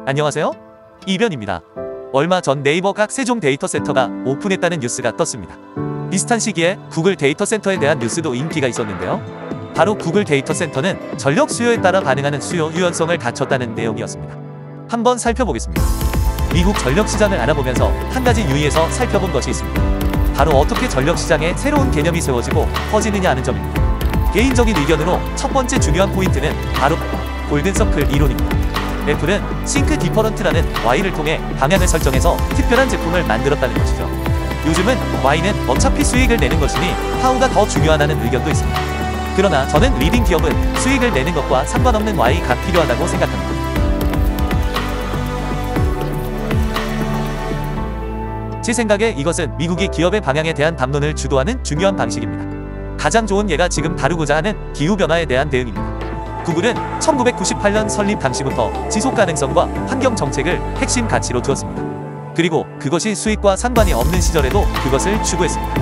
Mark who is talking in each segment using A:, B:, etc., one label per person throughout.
A: 안녕하세요, 이변입니다. 얼마 전 네이버 각 세종 데이터센터가 오픈했다는 뉴스가 떴습니다. 비슷한 시기에 구글 데이터센터에 대한 뉴스도 인기가 있었는데요. 바로 구글 데이터센터는 전력 수요에 따라 반응하는 수요 유연성을 갖췄다는 내용이었습니다. 한번 살펴보겠습니다. 미국 전력 시장을 알아보면서 한 가지 유의해서 살펴본 것이 있습니다. 바로 어떻게 전력 시장에 새로운 개념이 세워지고 퍼지느냐 하는 점입니다. 개인적인 의견으로 첫 번째 중요한 포인트는 바로 골든서클 이론입니다. 애플은 싱크 디퍼런트라는 Y를 통해 방향을 설정해서 특별한 제품을 만들었다는 것이죠. 요즘은 Y는 어차피 수익을 내는 것이니 How가 더 중요하다는 의견도 있습니다. 그러나 저는 리딩 기업은 수익을 내는 것과 상관없는 Y가 필요하다고 생각합니다. 제 생각에 이것은 미국이 기업의 방향에 대한 담론을 주도하는 중요한 방식입니다. 가장 좋은 예가 지금 다루고자 하는 기후변화에 대한 대응입니다. 구글은 1998년 설립 당시부터 지속가능성과 환경정책을 핵심 가치로 두었습니다. 그리고 그것이 수익과 상관이 없는 시절에도 그것을 추구했습니다.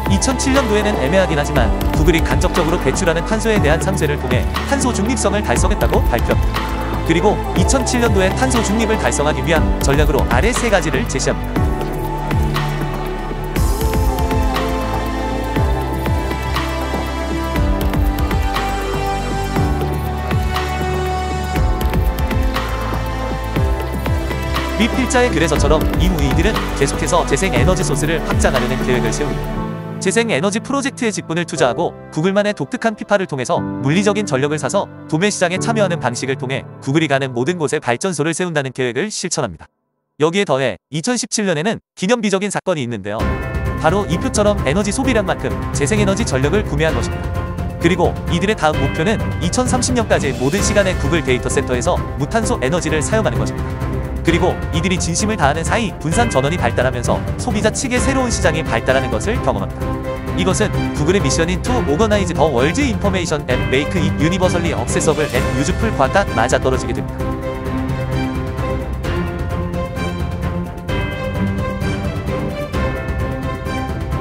A: 2007년도에는 애매하긴 하지만 구글이 간접적으로 배출하는 탄소에 대한 상쇄를 통해 탄소 중립성을 달성했다고 발표합니다. 그리고 2007년도에 탄소 중립을 달성하기 위한 전략으로 아래 세 가지를 제시합니다. 위 필자의 글에서처럼 이후 이들은 계속해서 재생에너지 소스를 확장하려는 계획을 세웁니다. 재생에너지 프로젝트에 직분을 투자하고 구글만의 독특한 피파를 통해서 물리적인 전력을 사서 도매 시장에 참여하는 방식을 통해 구글이 가는 모든 곳에 발전소를 세운다는 계획을 실천합니다. 여기에 더해 2017년에는 기념비적인 사건이 있는데요. 바로 이 표처럼 에너지 소비량만큼 재생에너지 전력을 구매한 것입니다. 그리고 이들의 다음 목표는 2030년까지 모든 시간에 구글 데이터센터에서 무탄소 에너지를 사용하는 것입니다. 그리고 이들이 진심을 다하는 사이 분산 전원이 발달하면서 소비자 측의 새로운 시장이 발달하는 것을 경험합니다. 이것은 구글의 미션인 To Organize the World's Information and Make it Universally Accessible and Useful과 딱 맞아떨어지게 됩니다.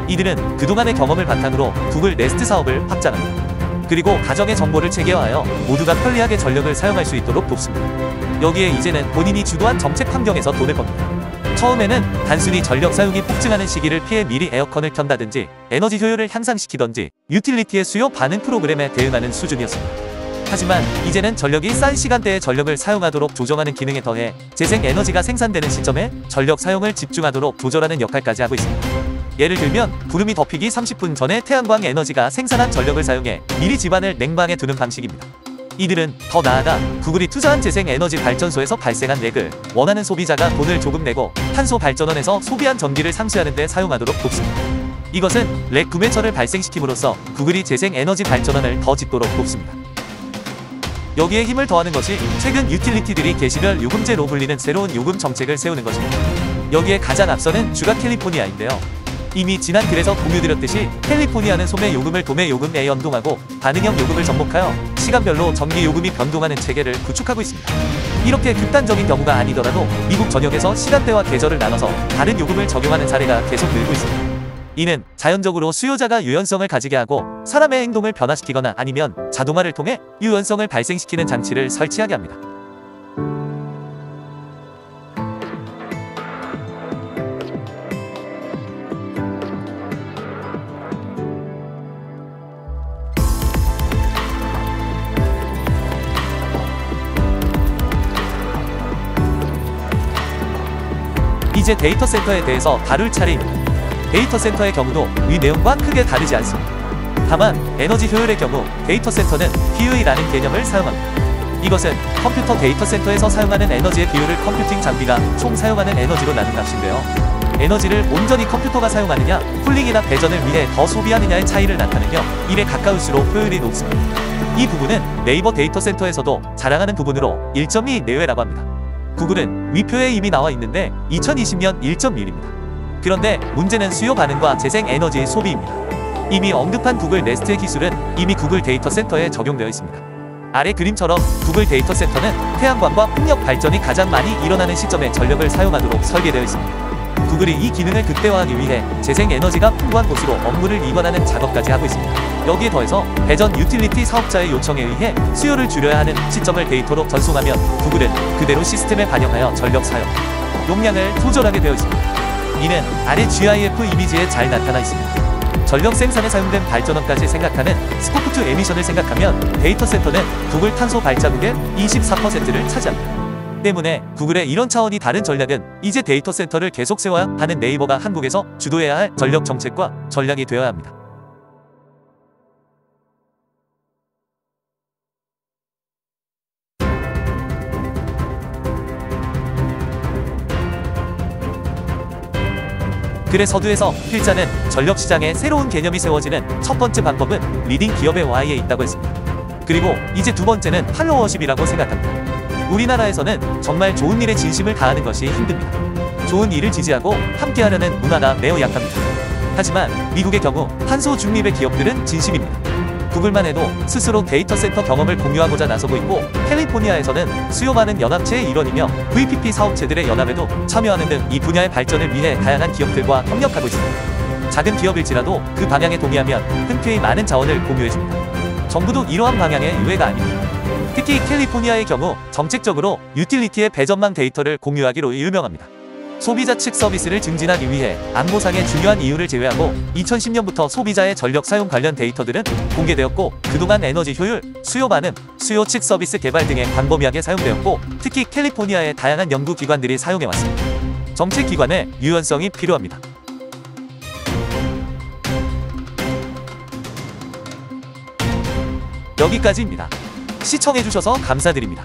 A: 이들은 그동안의 경험을 바탕으로 구글 네스트 사업을 확장합니다. 그리고 가정의 정보를 체계화하여 모두가 편리하게 전력을 사용할 수 있도록 돕습니다. 여기에 이제는 본인이 주도한 정책 환경에서 돈을 법니다. 처음에는 단순히 전력 사용이 폭증하는 시기를 피해 미리 에어컨을 켠다든지 에너지 효율을 향상시키던지 유틸리티의 수요 반응 프로그램에 대응하는 수준이었습니다. 하지만 이제는 전력이 싼 시간대에 전력을 사용하도록 조정하는 기능에 더해 재생에너지가 생산되는 시점에 전력 사용을 집중하도록 조절하는 역할까지 하고 있습니다. 예를 들면 구름이 덮이기 30분 전에 태양광 에너지가 생산한 전력을 사용해 미리 집안을 냉방해 두는 방식입니다. 이들은 더 나아가 구글이 투자한 재생에너지 발전소에서 발생한 렉을 원하는 소비자가 돈을 조금 내고 탄소 발전원에서 소비한 전기를 상쇄하는 데 사용하도록 돕습니다. 이것은 렉 구매처를 발생시킴으로써 구글이 재생에너지 발전원을 더 짓도록 돕습니다. 여기에 힘을 더하는 것이 최근 유틸리티들이 개시별 요금제로 불리는 새로운 요금 정책을 세우는 것입니다. 여기에 가장 앞서는 주가 캘리포니아인데요. 이미 지난 글에서 공유드렸듯이 캘리포니아는 소매 요금을 도매 요금에 연동하고 반응형 요금을 접목하여 시간별로 전기 요금이 변동하는 체계를 구축하고 있습니다. 이렇게 극단적인 경우가 아니더라도 미국 전역에서 시간대와 계절을 나눠서 다른 요금을 적용하는 사례가 계속 늘고 있습니다. 이는 자연적으로 수요자가 유연성을 가지게 하고 사람의 행동을 변화시키거나 아니면 자동화를 통해 유연성을 발생시키는 장치를 설치하게 합니다. 이제 데이터센터에 대해서 다룰 차례입니다. 데이터센터의 경우도 위 내용과 크게 다르지 않습니다. 다만 에너지 효율의 경우 데이터센터는 PUE라는 개념을 사용합니다. 이것은 컴퓨터 데이터센터에서 사용하는 에너지의 비율을 컴퓨팅 장비가 총 사용하는 에너지로 나눈 값인데요. 에너지를 온전히 컴퓨터가 사용하느냐 쿨링이나 배전을 위해 더 소비하느냐의 차이를 나타내며 1에 가까울수록 효율이 높습니다. 이 부분은 네이버 데이터센터에서도 자랑하는 부분으로 1.2 내외라고 합니다. 구글은 위표에 이미 나와 있는데 2020년 1.1입니다. 그런데 문제는 수요 반응과 재생에너지 소비입니다. 이미 언급한 구글 네스트 기술은 이미 구글 데이터센터에 적용되어 있습니다. 아래 그림처럼 구글 데이터센터는 태양광과 풍력 발전이 가장 많이 일어나는 시점에 전력을 사용하도록 설계되어 있습니다. 구글이 이 기능을 극대화하기 위해 재생에너지가 풍부한 곳으로 업무를 이관하는 작업까지 하고 있습니다. 여기에 더해서 배전 유틸리티 사업자의 요청에 의해 수요를 줄여야 하는 시점을 데이터로 전송하면 구글은 그대로 시스템에 반영하여 전력 사용 용량을 조절하게 되어 있습니다. 이는 아래 GIF 이미지에 잘 나타나 있습니다. 전력 생산에 사용된 발전원까지 생각하는 스코프2 에미션을 생각하면 데이터 센터는 구글 탄소 발자국의 24%를 차지합니다. 때문에 구글의 이런 차원이 다른 전략은 이제 데이터 센터를 계속 세워야 하는 네이버가 한국에서 주도해야 할 전력 정책과 전략이 되어야 합니다. 글의 서두에서 필자는 전력시장에 새로운 개념이 세워지는 첫 번째 방법은 리딩 기업의 Y에 있다고 했습니다. 그리고 이제 두 번째는 팔로워십이라고 생각합니다. 우리나라에서는 정말 좋은 일에 진심을 다하는 것이 힘듭니다. 좋은 일을 지지하고 함께하려는 문화가 매우 약합니다. 하지만 미국의 경우 탄소 중립의 기업들은 진심입니다. 구글만 해도 스스로 데이터 센터 경험을 공유하고자 나서고 있고 캘리포니아에서는 수요 많은 연합체의 일원이며 VPP 사업체들의 연합에도 참여하는 등 이 분야의 발전을 위해 다양한 기업들과 협력하고 있습니다. 작은 기업일지라도 그 방향에 동의하면 흔쾌히 많은 자원을 공유해줍니다. 정부도 이러한 방향의 유해가 아닙니다. 특히 캘리포니아의 경우 정책적으로 유틸리티의 배전망 데이터를 공유하기로 유명합니다. 소비자 측 서비스를 증진하기 위해 안보상의 중요한 이유를 제외하고 2010년부터 소비자의 전력 사용 관련 데이터들은 공개되었고 그동안 에너지 효율, 수요 반응, 수요 측 서비스 개발 등에 광범위하게 사용되었고 특히 캘리포니아의 다양한 연구기관들이 사용해왔습니다. 정책기관의 유연성이 필요합니다. 여기까지입니다. 시청해주셔서 감사드립니다.